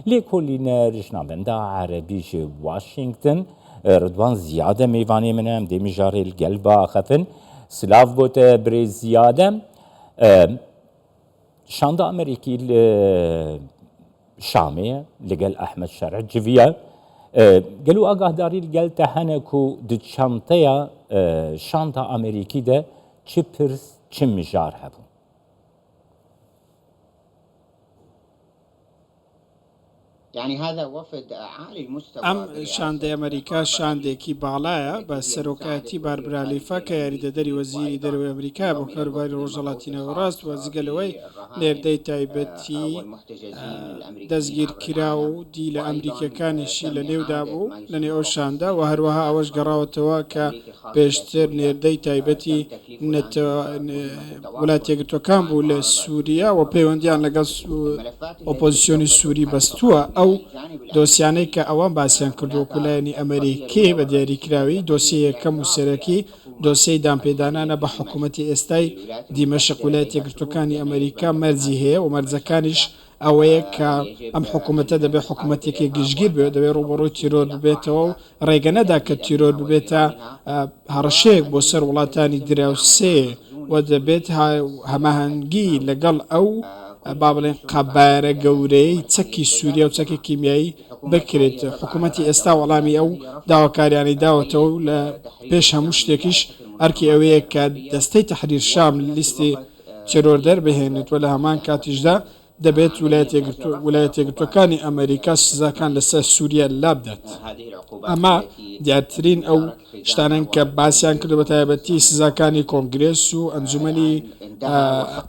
لێکۆڵینە ڕژناوەندە عەرەبیش واشنگتن ڕدوان زیادە میوانێ منە دێمی ژارێ گەل باخەفن سلااف بۆتە برێ زیادە شاندا ئەمریکی شامەیە لەگەل ئەحمەد شەرع جڤیە گەلو ئاگاهداری گەلتە هەنێک و دچەمتەیە شاندا ئەمریکی دە چ پرس چ مژار هەبوو ئەم شاندەی ئەمریکا شاندێکی باڵایە بە سەرۆکایەتی باربرالیفا کە یاریدەدەری وەزیری دەرەوەی ئەمریکا بۆ کاروباری ڕۆژهەڵاتینەوە ڕاست وەزگەلەوەی نێردەی تایبەتی دەستگیرکرا و دی لە ئەمریکیەکانیشی لە نێودا بوو لە نێو ئەو شاندا و هەروەها ئەوەش گەڕاوەتەوە کە پێشتر نێردەی تایبەتی وڵاتە یەکگرتووەکان بوو لە سووریا و پەیوەندیان لەگەڵ ئۆپۆزیسیۆنی سووری بەستووە ئەو دۆسیانەی کە ئەوان باسییان کردووەکو لایەنی ئەمریکی بە دیاریکراوی دۆسی یەکەم و سەرەکی دۆسیەی دامپێدانانە بە حکوومەتی ئێستای دیمەشق ویلایەتە یەکگرتووەکانی ئەمریکا مەرجی هەیە و مەرجەکانیش ئەوەیە کە ئەم حکوومەتە دەبێت حکوومەتێکی گشتگیر بێت دەبێت ڕوبەڕووی تیرۆر ببێتەوە و ڕێگەنەدا کە تیرۆر ببێتە هەڕەشەیەک بۆ سەر وڵاتانی دراوسێ و دەبێت هەماهەنگی لەگەڵ ئەو با بڵێن قەبارە گەورەی چەکی سووریا و چەکی کیمیایی بکرێت حکوومەتی ئێستا وەڵامی ئەو داواکاریانی داوەتەوە و لە پێش هەموو شتێکیش ئەرکی ئەوەیە کە دەستەی تەحریر شام لیستی تیرۆردەر بهێنێت و لە هەمان کاتیشدا دەبێت ویلایەتە یەکگرتووەکانی ئەمریکا سزاکان لەسەر سووریا لابدات ئەمە دیارترین ئەو شتانن کە باسییان کردو بە تایبەتی سزاکانی کۆنگرێس و ئەنجومەنی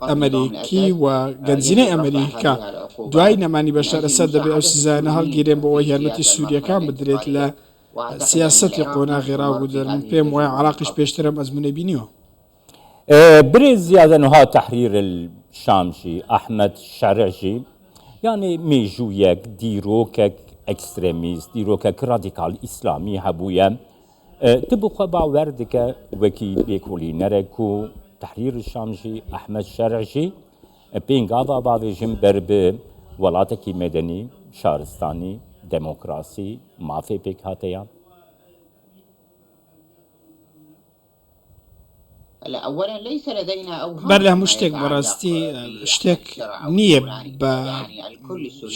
ئەمریکی و گەنجینەی ئەمریکا دوای نەمانی بەشار ئەسەد دەبێت ئەو سزانە هەڵگیرێن بۆ ئەوەی یارمەتی سووریەکان بدرێت لە سیاسەتی قۆناغی ڕاوبوودن پێم وایە عراقیش پێشترم ئەزمونە بینیوە برێ زیادە نها تحریر الشامجي أحمد شرعجي يعني ميجويك ديروكك اكستريميست ديروكك راديكال إسلامي هبويا تبقى باوردك وكي بيكولي نركو تحرير الشامجي أحمد شرعجي بين غابا باويجم برب ولاتكي مدني شارستاني ديمقراسي مافي بيك هاتيا بەر لە هەموو شتێک بەڕاستی شتێک نییە بە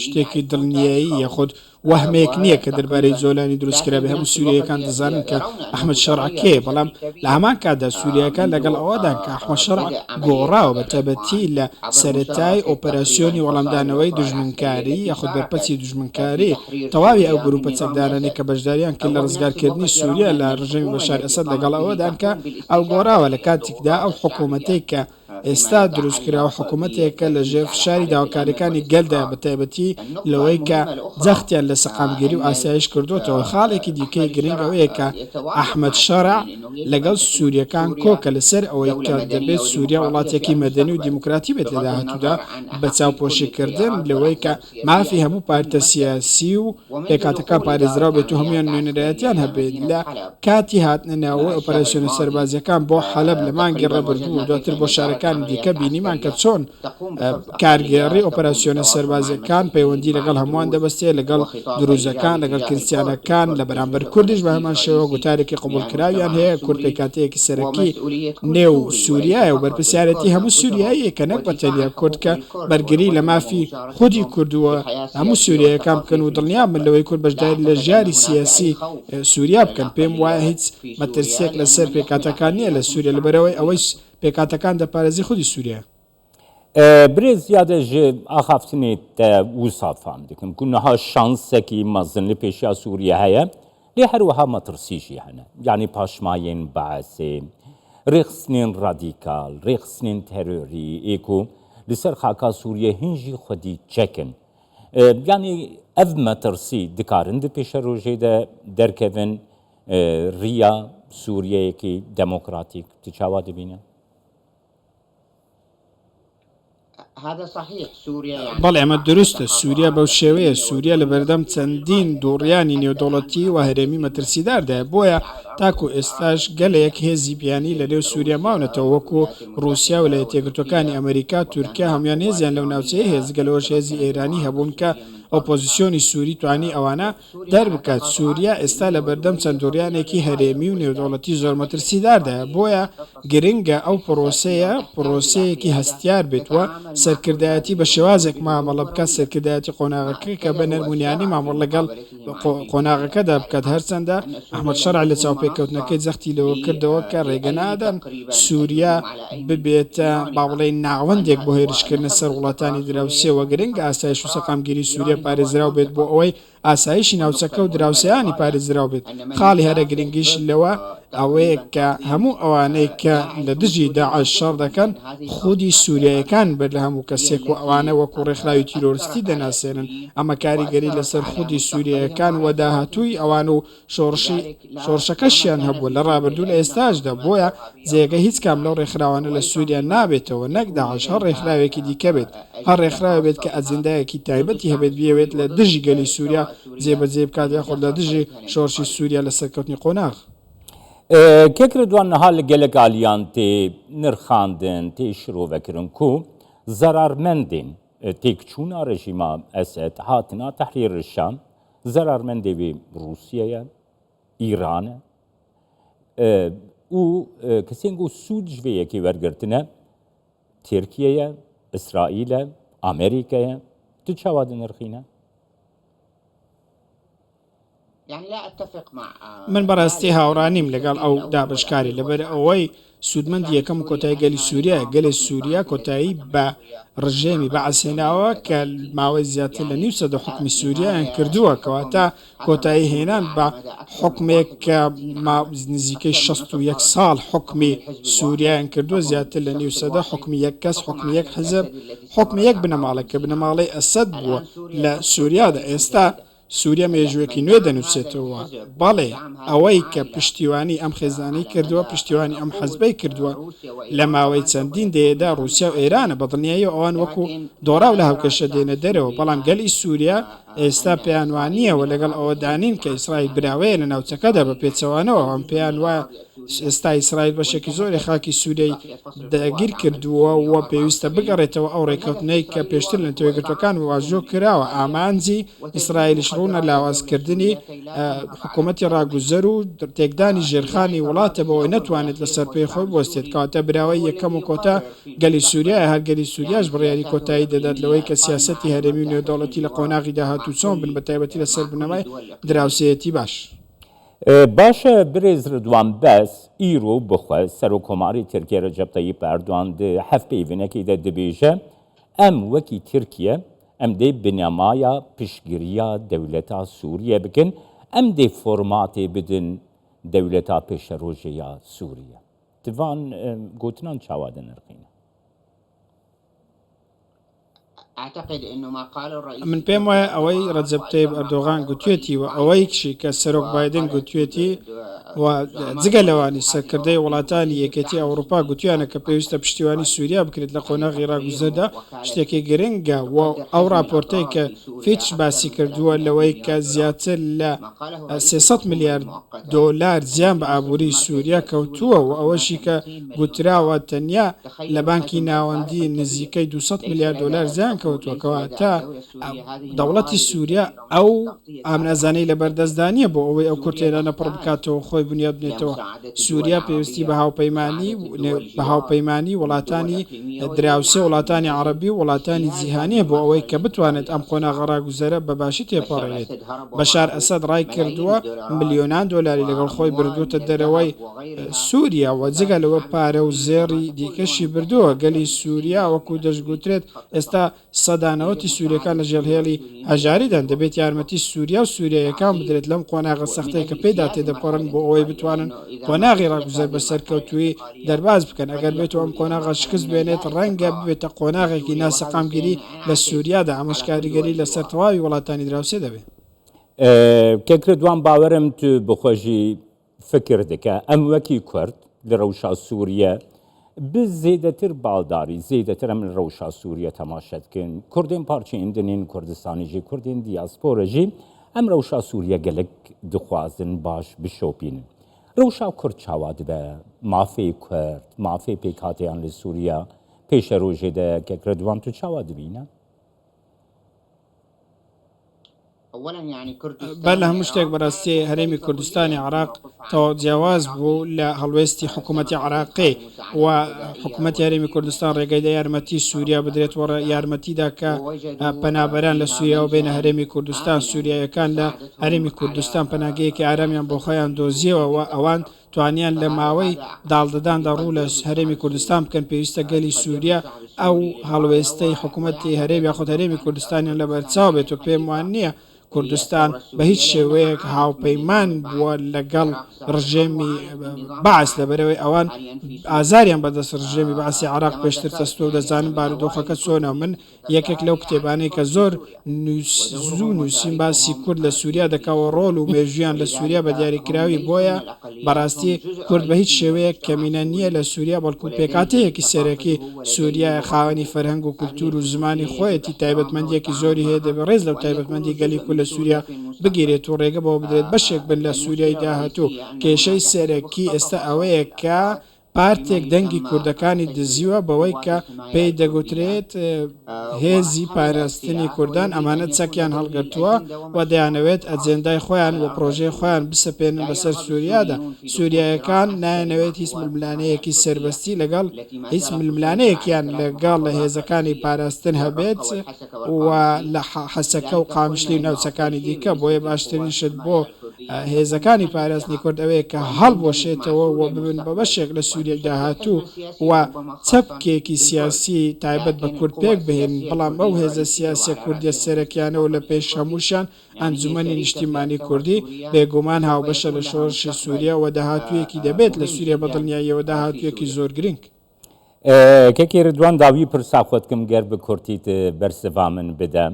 شتێکی دڵنیایی یاخود وەهمەیەک نییە کە دەربارەی زۆلانی دروستکرابێ هەموو سووریەکان دەزانن کە ئەحمەد شەرع کێ بەڵام لە هەمان کاتدا سووریەکان لەگەڵ ئەوەدا کە ئەحمەد شەرع گۆڕاوە بە تایبەتی لە سەرەتای ئۆپەراسیۆنی وەڵامدانەوەی دوژمنکاری یاخود بەرپەچی دوژمنکاری تەواوی ئەو گروپە چەکدارانی کە بەشداریان کرد لە ڕزگارکردنی سووریا لە ڕژەمی بەشار ئەسەد لەگەڵ ئەوەدان کە ئەو گۆڕاوە لە کاتێکدا ئەو حکوومەتەی کە ئێستا دروستکراوە حکوومەتێکە لە ژێر فشاری داواکاریەکانی گەلدا بە تایبەتی لەوەی کە جەختیان لە سەقامگیری و ئاسایش کردوتەوە خاڵێکی دیکەی گرنگەوەیە کە ئەحمەد شەرع لەگەڵ سووریەکان کۆکە لەسەر ئەوەی کە دەبێت سووریا وڵاتێکی مەدەنی و دیموکراتی بێت لە داهاتوودا بە چاوپۆشیکردن لەوەی کە مافی هەموو پارتە سیاسی و پێکاتەکان پارێزراو بێت و هەمویان نوێنەرایەتیان هەبێت لە کاتی هاتنەوەی ئۆپەراسیۆنە سەربازیەکان بۆ حەلەب لە مانگی ڕەبردوو و دواتر بۆ شارەکان دیکە بینیمان کە چۆن کارگێڕی ئۆپەراسیۆنە سەربازەکان پەیوەندی لەگەڵ هەمووان دەبەستێ لەگەڵ دروزەکان لەگەڵ کریستیانەکان لە بەرامبەر کوردیش بە هەمان شێوە گوتارێکی قبولکراویان هەیە کورد پێکاتەیەکی سەرەکی نێو سووریایە و بەرپرسیارەتی هەموو سووریایی کە نەک بە تەنیا کورد کە بەرگری لە مافی خودی کردووە هەموو سووریەکان بکەن و دڵنیا من لەوەی کورد بەشداری لە ژیاری سیاسی سووریا بکەن پێم وایە هیچ مەترسێک لەسەر پێکاتەکان نییە لە سووریا لەبەرەوەی ئەوەی پێکاتەکان دەپارێزی خودی سووریا برێ زیادە ئاخافتنێت وسا فام دەکەم گونەها شانسێکی مەزن لە پێشیا سووریا هەیە لێ هەروەها مەترسیشی هەنە یعنی پاشمایên بەعسێ ڕێخستنێن ڕادیکال ڕێخستنێن تەرۆری ئێکۆ لەسەر خاکا سووریە هینژی خودی چەکن یعنی ئەv مەترسی دikarin di pêşa rojê de derkevin rîya سووریەیەکی دەمۆکراتیک tu çawa dibîne بەڵێ ئەمە دروستە سووریا بەو شێوەیە سووریا لە بەردەم چەندین دووڕیانی نێودەوڵەتی و هەرێمی مەترسیداردایە بۆیە تاکو ئێستاش گەلەیەک هێزی بیانی لە نێو سووریا ماونەتەوە وەکو رووسیا ویلایەتە یەکگرتووەکانی ئەمریکا تورکیا هەمویان هێزیان لەو ناوچەیە هێزگەلەوەش هێزی ئێرانی هەبوون کە ئۆپۆزیسیۆنی سووری توانی ئەوانە دەربکات سووریا ئێستا لە بەردەم چەندۆریانێکی هەرێمی و نێودوڵەتی زۆر مەترسیداردایە بۆیە گرنگە ئەو پرۆسەیەکی هەستیار بێتوە سەرکردایەتی بە شێوازێک مامەڵە بکات سەرکردایەتی قۆناغەکە کە بە نەرمونیانی مامەڵ لەگەڵ قۆناغەکەدا بکات هەرچەندە ئەحمەد شەرع لە چاوپێکەوتنەکەی جەختی لەوە کردەوە کە ڕێگەنادەن سووریا ببێتە با بڵێن ناوەندێک بۆ هێرشکردنە سەر وڵاتانی دراوسێەوە گرنگە ئاسایش و سەقامگیری سووریا پارێزراو بێت بۆ ئەوەی ئاسایشی ناوچەکە و دراوسیانی پارێزراو بێت خاڵی هەرە گرنگیش لەوە ئەوەیە کە هەموو ئەوانەی کە لە دژی داعش شەڕ دەکەن خودی سووریایەکان بەر لە هەموو کەسێک و ئەوانە وەکو ڕێکخراوی تیرۆریستی دەناسێنن ئەمە کاریگەری لەسەر خودی سووریایەکان و داهاتووی ئەوان و شۆڕشەکەشیان هەبووە لە ڕابردوو لە ئێستاشدا بۆیە جێگە هیچ کام لەو ڕێکخراوانە لە سووریا نابێتەوە نەک داعش هەر ڕێکخراوێکی دیکە بێت هەر ڕێکخراوە بێت کە ئەجندایەکی تایبەتی هەبێت بێت لە دژی گەلی سووریا جێبەجێ بکات یاخۆ لە دژی شۆڕشی سووریا لە سەرکەوتنی قۆناغ کێکردوان نەها لە گەلەکالیان تێ نرخاندن تێ شرۆڤەکردن کو زەرارمەندین تێکچوونا ڕژیما ئەسەد هاتنا تەحریری شام زەرارمەندێوی رووسیەیە ئیرانە و کەسێنگ و سوود ژێیەکی وەرگرتنە تێرکیەیە ئیسرائیلە ئامریکایە تو چاوا دنرخینە من بەڕاستی هاوڕانیم لەگەڵ ئەو دابشکاری لەبەر ئەوەی سوودمەندی یەکەم کۆتایی گەلی سووریا گەلی سووریا کۆتایی بە ڕژێمی بەعسێناوە کە ماوەی زیاتر لە 900 حکمی سووریایان کردووە کەواتە کۆتایی هێنان بە حکمێک کە نزیکەی 61 ساڵ حکمی سووریایان کردووە زیاتر لە 900 حکمی یەک کەس حکمی یەک حزب حکمی یەک بنەماڵە کە بنەماڵەی ئەسەد بووە لە سووریادا ئێستا سووریا مێژوەکی نوێ دەنووسێتەوە بەڵێ ئەوەی کە پشتیوانی ئەم خێزانەی کردووە پشتیوانی ئەم حەزبەی کردووە لە ماوەی چەندین دێدا رووسیا و ئێرانە بەدڵنیایی ئەوان وەکو دۆڕاو لە هەوکەشە دێنە دەرەوە بەڵام گەلی سووریا ئێستا پێیانوانیەوە لەگەڵ ئەوە دانین کە ئیسرائیل براوەیە لە ناوچەکەدا بە پێچەوانەوە ئەم پێیان وایە ئێستا ئیسرائیل بەشێکی زۆری خاکی سووریای داگیر کردووە و پێویستە بگەڕێتەوە ئەو ڕێکەوتنەی کە پێشتر لە تۆیگرتوەکان واژۆ کراوە ئامانجی ئیسرائیلیش ڕوونە لاوازکردنی حکوومەتی ڕاگوزەر و تێکدانی ژێرخانی وڵاتە بەوەی نەتوانێت لەسەر پێی خۆی بوەستێت کەواتە براوەی یەکەم و کۆتا گەلی سووریای هەر گەلی سووریاش بڕیاری کۆتایی دەدات لەوەی کە سیاسەتی هەرێمی و نێودەوڵەتی لە قۆناغی داهاتوو چۆن بن بە تایبەتی لەسەر بنەمای دراوسەیەتی باش. باشە برێز ردوان بەس ئیرۆ بخوا سەر و کۆماری ترکیە ڕەجەب تەیب ئەردوان هەف پەیوەنێکی دەبێژە ئەم وەکی ترکیە ئەم دێ بنەمایە پشتگیریە دەولەتا سووریە بکەن ئەم دێ فۆرماتێ بدن دەولەتا پێشەڕۆژەیە سووریە تڤان گوتنان چاوا دەنرخینە من پێم وایە ئەوەی ڕەجەب تەیب ئەردۆغان گوتوێتی و ئەوەی کشی کە سەرۆک بایدن گوتوێتی و جگە لەوانی سەرکردەی وڵاتانی یەکێتی ئەوروپا گوتیانە کە پێویستە پشتیوانی سووریا بکرێت لە قۆناغی ڕاگوزەردا شتێکی گرنگە و ئەو راپۆرتەی کە فیچ باسی کردووە لەوەی کە زیاتر لە 300 میلیارد دۆلار زیان بە ئابووری سووریا کەوتووە و ئەوەشی کە گوتراوە تەنیا لە بانکی ناوەندی نزیکەی 200 میلیارد دلار زیان کەوتووەکەواتە دەوڵەتی سووریا ئەو ئامنەزانەی لە بەردەستدانیە بۆ ئەوەی ئەو کورتێرانە پڕ بکاتەوە خۆی بنیاد بنێتەوە سووریا پێویستی بە هاوپەیمانی وڵاتانی دراوسێ وڵاتانی عەرەبی و وڵاتانی جیهانیە بۆ ئەوەی کە بتوانێت ئەم قۆناغە ڕاگوزەرە بەباشی تێپەڕێت بەشار ئەسەد ڕای کردووە ملیۆنان دۆلاری لەگەڵ خۆی بردووتە دەرەوەی سووریا و جگە لەوە پارە و زێڕی دیکەشی بردووە گەلی سووریا وەکو دەشگوترێت ئێستا سەدانەوەتی سووریەکان لە ژێڵهێڵی هەژاریدان دەبێت یارمەتی سووریا و سووریەکان بدرێت لەم قۆناغە سەختەی کە پێدا تێدەپەڕن بۆ ئەوەی بتوانن قۆناغی ڕاگوزەر بەسەرکەوتووی دەرباز بکەن ئەگەر بێتەوە ئەم قۆناغە شکست بێنێت ڕەنگە ببێتە قۆناغێکی ناسەقامگیری لە سووریادا ئەمەش کاریگەری لەسەر تەواوی وڵاتانی دراوسێ دەبێت کێکردوان باوەرم تو بخۆژی فکر دکە ئەم وەکی کورد لە ڕەوشا سووریە زێدەتر باڵداری زێدەتر ئەم ڕەوشا سووریە تەماشەتکن کوردین پارچەیەندنین کوردستانیژی کوردین دیاسپۆرەژی ئەم ڕەوشا سووریە گەلک دخوازن باش بشۆپینن ڕەوشا کورد چاوا دبە مافێ کورد مافێ پێکاتیان لە سووریا پێشە ڕۆژێدا کێکردوان تو چاوا دبینە بەل هەموو شتێک بەڕاستی هەرێمی کوردستانی عراق تەواو جیاواز بوو لە هەڵوێستی حکوومەتی عراقی و حکوومەتی هەرێمی کوردستان ڕێگەیدا یارمەتی سووریا بدرێت وەڕە یارمەتیدا کە پەنابەران لە سووریا و بینە هەرێمی کوردستان سووریایەکان لە هەرێمی کوردستان پەناگەیەکی ئارامیان بۆ خۆیان دۆزیەوە و ئەوان توانیان لە ماوەی داڵدەداندا ڕوو لە هەرێمی کوردستان بکەن پێویستە گەلی سووریا ئەو هەڵوێستەی حکوومەتی هەرێمی یاخود هەرێمی کوردستانیان لە بەرچاو بێت و پێم وان نییە کوردستان بە هیچ شێوەیەک هاوپەیمان بووە لەگەڵ ڕژێمی باعس لەبەرەوەی ئەوان ئازاریان بەدەست ڕژێمی باسی عراق پێشتر تەستۆ و دەزانم بارودۆخەکە چۆنە من یەکێک لەو کتێبانەی کە زۆر زوو نووسین باسی کورد لە سووریا دەکەوە ڕۆڵ و مێژویان لە سووریا بە دیاریکراوی بۆیە بەڕاستی کورد بە هیچ شێوەیەک کەمینە نییە لە سووریا بەڵکو پێکاتەیەکی سەرەکی سووریا خاوەنی فەرهەنگ و کولتور و زمانی خۆیەتی تایبەتمەندیەکی زۆری هەیە دەبێت ڕێز لەو تایبەتمەندی گەلی کورد لە سووریا بگیرێت و ڕێگە بەوە بدرێت بەشێک بن لە سووریای داهاتوو کێشەی سەرەکی ئێستا ئەوەیە کە پارتێک دەنگی کوردەکانی دزیوە بەوەی کە پێی دەگوترێت هێزی پاراستنی کوردان ئەمانە چەکیان هەڵگرتووە و دەیانەوێت ئەجێندای خۆیان و پرۆژەی خۆیان بسەپێنن بەسەر سووریادا سووریایەکان نایەنەوێت هیچ ململانەیەکی سربەستی لەگەڵ هیچ ململانەیەکیان لەگەڵ لە هێزەکانی پاراستن هەبێت و لە حەسەکە و قامشلی ناوچەکانی دیکە بۆیە باشترین شت بۆ هێزەکانی پاراستنی کورد ئەوەیە کە هەڵبۆشێتەوە و ببن بە بەشێک لە سووریای داهاتوو و چەپکێکی سیاسی تایبەت بە کورد پێک بهێن بەڵام ئەو هێزە سیاسە کوردیە سەرەکیانەوە لە پێش هەمووشان ئەنجومەنی نیشتیمانی کوردی بێگومان هاوبەشە لە شۆڕشی سووریا و داهاتوویەکی دەبێت لە سووریا بەدڵنیاییەوە داهاتوویەکی زۆر گرنگ کەکی ردوان داوی پرساخوتکم گەر بکورتیت بەرسەوا من بدە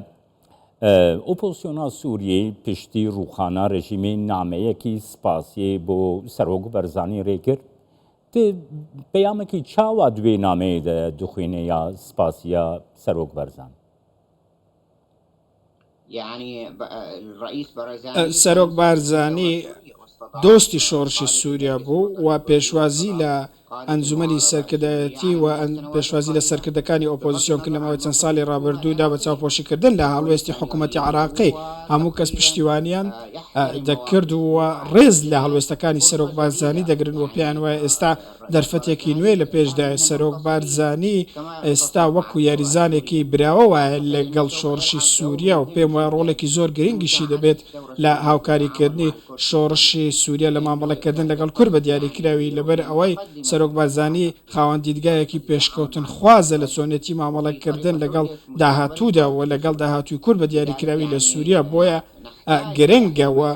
ئۆپۆزیسیۆنا سووریەی پشتی ڕووخانە ڕژیمی نامەیەکی سپاسی بۆ سەرۆک بەرزانی ڕێکرد پەیامێکی چاوە دوێ نامەیەدا دخوێنێ یا سپاسیە سەرۆک بەرزان سەرۆک بارزانی دۆستی شۆڕشی سووریا بوو و پێشوازی لە ئەنجومەنی سەرکردایەتی و پێشوازی لە سەرکردەکانی ئۆپۆزیسیۆن کرد لەماوەی چەند ساڵی ڕابردوودا بە چاوپۆشیکردن لە هەڵوێستی حکوومەتی عراقی هەموو کەس پشتیوانیان دەکرد و ڕێز لە هەڵوێستەکانی سەرۆک بارزانی دەگرن و پێیان وایە ئێستا دەرفەتێکی نوێ لە پێشدای سەرۆک بارزانی ئێستا وەکو یاریزانێکی براوە وایە لەگەڵ شۆڕشی سووریا و پێم وایە ڕۆڵێکی زۆر گرنگیشی دەبێت لە هاوکاریکردنی شۆڕشی سووریا لە مامەڵەکردن لەگەڵ کورد بە دیاریکراوی لەبەر ئەوەی سەرۆک بارزانی خاوەن دیدگایەکی پێشکەوتن خوازە لە چۆنێتی مامەڵەکردن لەگەڵ داهاتوودا و لەگەڵ داهاتووی کورد بە دیاریکراوی لە سووریا بۆیە گرنگەوە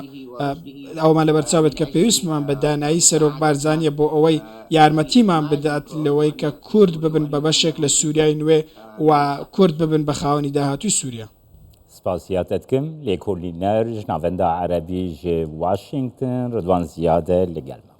ئەومان لە بەرچاوێت کە پێویستمان بە دانایی سەرۆک بارزانیە بۆ ئەوەی یارمەتیمان بدات لەوەی کە کورد ببن بە بەشێک لە سووریای نوێ و کورد ببن بە خاوەنی داهاتووی سووریا سپاسیاتتکم لێکۆڵینەر ژناڤەندا عەرەبی ژ واشنگتن ڕدوان زیادە لەگەڵ